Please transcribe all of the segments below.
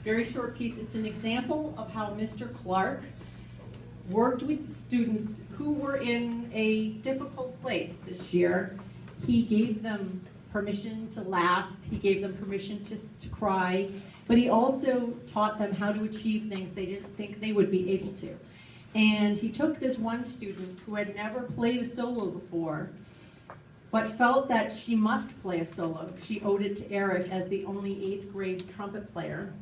Very short piece. It's an example of how Mr. Clark worked with students who were in a difficult place this year. He gave them permission to laugh, he gave them permission to cry, but he also taught them how to achieve things they didn't think they would be able to. And he took this one student who had never played a solo before, but felt that she must play a solo. She owed it to Eric as the only 8th grade trumpet player,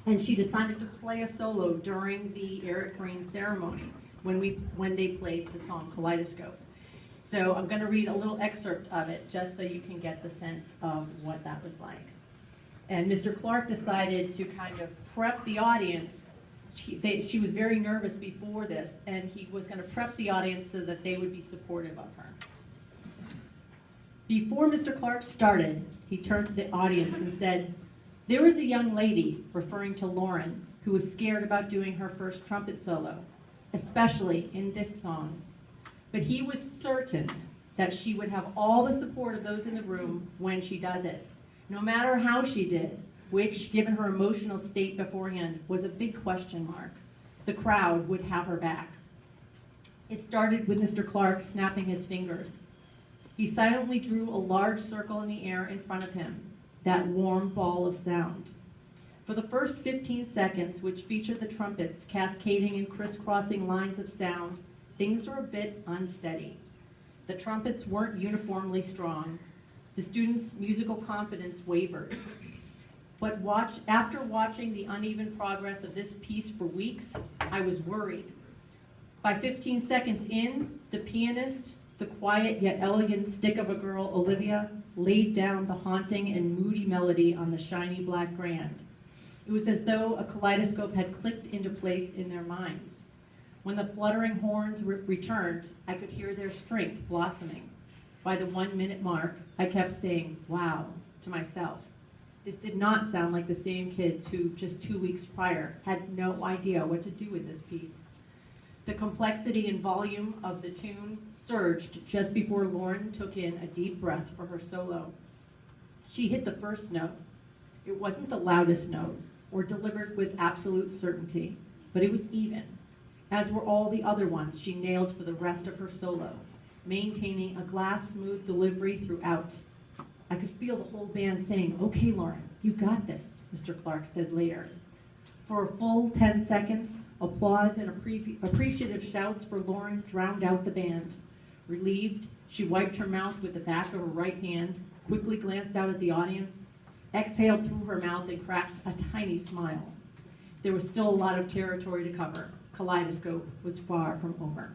and she decided to play a solo during the Eric Green ceremony when they played the song Kaleidoscope. So I'm going to read a little excerpt of it just so you can get the sense of what that was like. And Mr. Clark decided to kind of prep the audience. She was very nervous before this, and he was going to prep the audience so that they would be supportive of her. Before Mr. Clark started, he turned to the audience and said, "There was a young lady," referring to Lauren, "who was scared about doing her first trumpet solo, especially in this song. But he was certain that she would have all the support of those in the room when she does it, no matter how she did, which, given her emotional state beforehand, was a big question mark. The crowd would have her back." It started with Mr. Clark snapping his fingers. He silently drew a large circle in the air in front of him, that warm ball of sound. For the first 15 seconds, which featured the trumpets cascading in crisscrossing lines of sound, things were a bit unsteady. The trumpets weren't uniformly strong. The students' musical confidence wavered. But after watching the uneven progress of this piece for weeks, I was worried. By 15 seconds in, the pianist, the quiet yet elegant stick of a girl, Olivia, laid down the haunting and moody melody on the shiny black grand. It was as though a kaleidoscope had clicked into place in their minds. When the fluttering horns returned, I could hear their strength blossoming. By the 1-minute mark, I kept saying, "Wow," to myself. This did not sound like the same kids who, just 2 weeks prior, had no idea what to do with this piece. The complexity and volume of the tune surged just before Lauren took in a deep breath for her solo. She hit the first note. It wasn't the loudest note, or delivered with absolute certainty, but it was even, as were all the other ones she nailed for the rest of her solo, maintaining a glass-smooth delivery throughout. I could feel the whole band saying, "Okay, Lauren, you got this," Mr. Clark said later. For a full 10 seconds, applause and appreciative shouts for Lauren drowned out the band. Relieved, she wiped her mouth with the back of her right hand, quickly glanced out at the audience, exhaled through her mouth, and cracked a tiny smile. There was still a lot of territory to cover. Kaleidoscope was far from over.